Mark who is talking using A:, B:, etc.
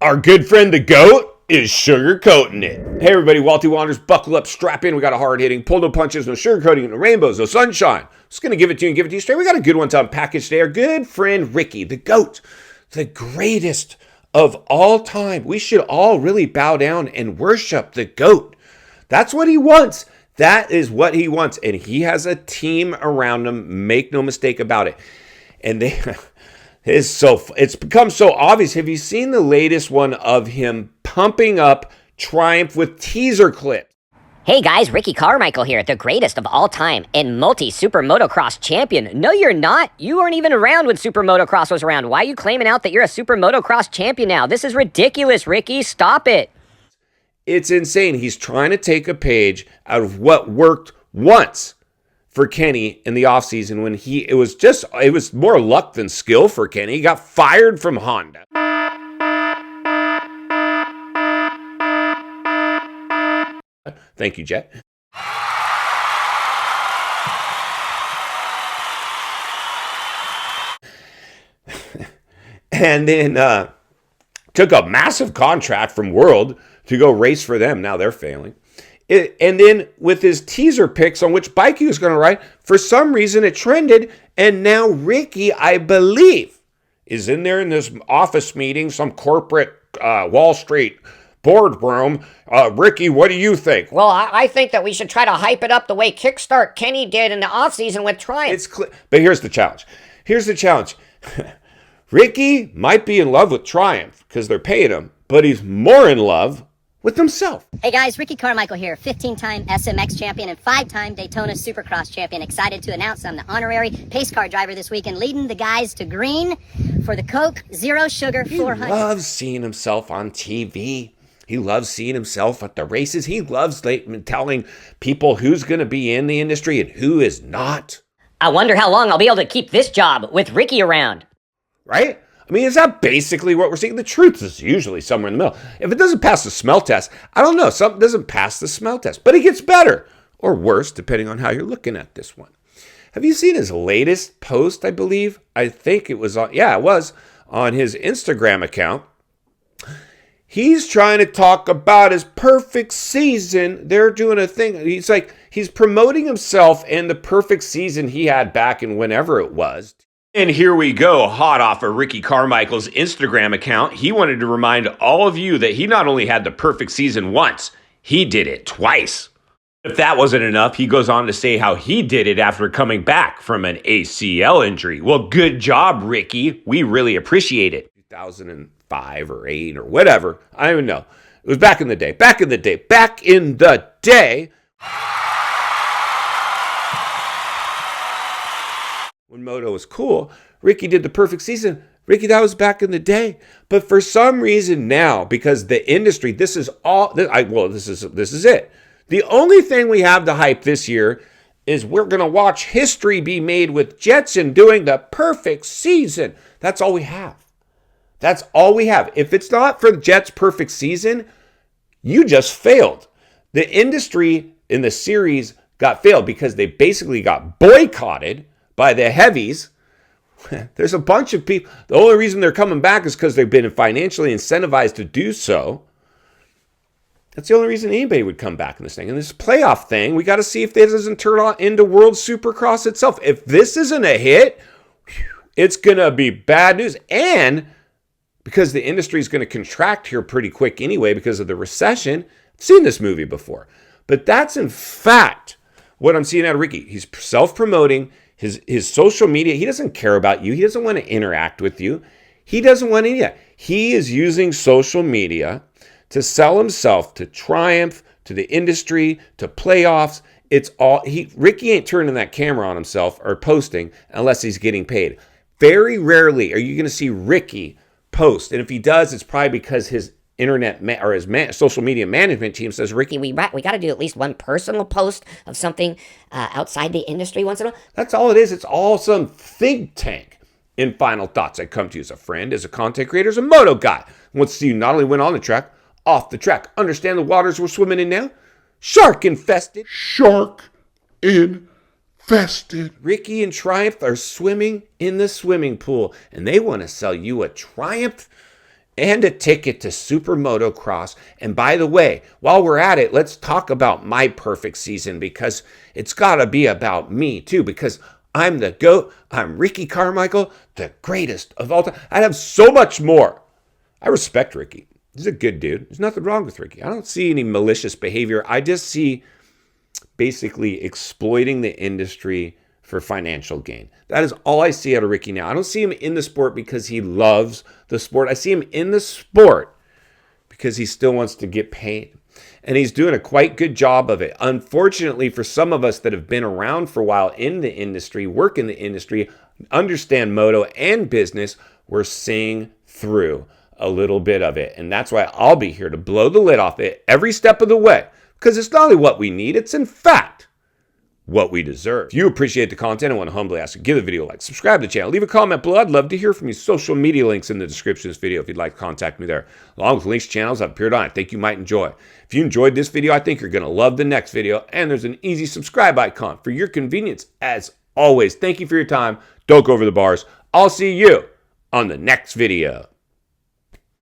A: Our good friend the GOAT is sugarcoating it. Hey everybody, WALTY Wanders, buckle up, strap in. We got a hard-hitting, pull no punches, no sugarcoating, no rainbows, no sunshine. Just gonna give it to you and give it to you straight. We got a good one to unpackage today. Our good friend Ricky, the GOAT, the greatest of all time. We should all really bow down and worship the GOAT. That's what he wants. That is what he wants. And he has a team around him. Make no mistake about it. And it's become so obvious. Have you seen the latest one of him pumping up Triumph with teaser clips?
B: Hey guys, Ricky Carmichael here, the greatest of all time and multi-super motocross champion. No, you're not. You weren't even around when super motocross was around. Why are you claiming out that you're a super motocross champion now? This is ridiculous, Ricky. Stop it.
A: It's insane. He's trying to take a page out of what worked once for Kenny in the offseason when it was more luck than skill for Kenny. He got fired from Honda. Thank you, Jet. And then took a massive contract from World to go race for them. Now they're failing. And then with his teaser picks on which bike he was going to ride, for some reason it trended. And now Ricky, I believe, is in there in this office meeting, some corporate Wall Street boardroom. Ricky, what do you think?
B: Well, I think that we should try to hype it up the way Kickstart Kenny did in the offseason with Triumph.
A: But here's the challenge. Ricky might be in love with Triumph because they're paying him, but he's more in love with himself.
C: Hey guys, Ricky Carmichael here, 15-time SMX champion and 5-time Daytona Supercross champion. Excited to announce I'm the honorary pace car driver this week and leading the guys to green for the Coke Zero Sugar 400.
A: He loves seeing himself on TV. He loves seeing himself at the races. He loves telling people who's going to be in the industry and who is not.
B: I wonder how long I'll be able to keep this job with Ricky around.
A: Right? I mean, is that basically what we're seeing? The truth is usually somewhere in the middle. If it doesn't pass the smell test, I don't know. Something doesn't pass the smell test, but it gets better or worse, depending on how you're looking at this one. Have you seen his latest post, I believe? I think it was on his Instagram account. He's trying to talk about his perfect season. They're doing a thing. He's promoting himself and the perfect season he had back in whenever it was. And here we go, hot off of Ricky Carmichael's Instagram account. He wanted to remind all of you that he not only had the perfect season once, he did it twice. If that wasn't enough, he goes on to say how he did it after coming back from an ACL injury. Well, good job, Ricky. We really appreciate it. 2005 or 8 or whatever. I don't even know. It was back in the day. Back in the day. When Moto was cool, Ricky did the perfect season. Ricky, that was back in the day. But for some reason now, because the industry, this is it. The only thing we have to hype this year is we're going to watch history be made with Jetson doing the perfect season. That's all we have. That's all we have. If it's not for Jet's perfect season, you just failed. The industry in the series got failed because they basically got boycotted by the heavies. There's a bunch of people. The only reason they're coming back is because they've been financially incentivized to do so. That's the only reason anybody would come back in this thing. And this playoff thing, we got to see if this doesn't turn on into World Supercross itself. If this isn't a hit, it's going to be bad news. And because the industry is going to contract here pretty quick anyway because of the recession. I've seen this movie before. But that's in fact what I'm seeing out of Ricky. He's self-promoting. His social media, he doesn't care about you. He doesn't want to interact with you. He doesn't want any of that. He is using social media to sell himself to Triumph, to the industry, to playoffs. Ricky ain't turning that camera on himself or posting unless he's getting paid. Very rarely are you going to see Ricky post. And if he does, it's probably because his social media management team says, Ricky,
B: We got to do at least one personal post of something outside the industry once in a while.
A: That's all it is. It's all some think tank. In final thoughts, I come to you as a friend, as a content creator, as a moto guy. I want to see you not only win on the track, off the track. Understand the waters we're swimming in now? Shark infested. Ricky and Triumph are swimming in the swimming pool, and they want to sell you a Triumph and a ticket to Super Motocross. And by the way, while we're at it, let's talk about my perfect season, because it's got to be about me too, because I'm the GOAT. I'm Ricky Carmichael, the greatest of all time. I'd have so much more. I respect Ricky. He's a good dude. There's nothing wrong with Ricky. I don't see any malicious behavior. I just see basically exploiting the industry for financial gain. That is all I see out of Ricky now. I don't see him in the sport because he loves the sport. I see him in the sport because he still wants to get paid. And he's doing a quite good job of it. Unfortunately, for some of us that have been around for a while in the industry, work in the industry, understand moto and business, we're seeing through a little bit of it. And that's why I'll be here to blow the lid off it every step of the way. Because it's not only what we need, it's in fact what we deserve. If you appreciate the content, I want to humbly ask you to give the video a like, subscribe to the channel, leave a comment below. I'd love to hear from you. Social media links in the description of this video if you'd like to contact me there, along with links to channels I've appeared on I think you might enjoy. If you enjoyed this video, I think you're going to love the next video, and there's an easy subscribe icon for your convenience. As always, thank you for your time. Don't go over the bars. I'll see you on the next video.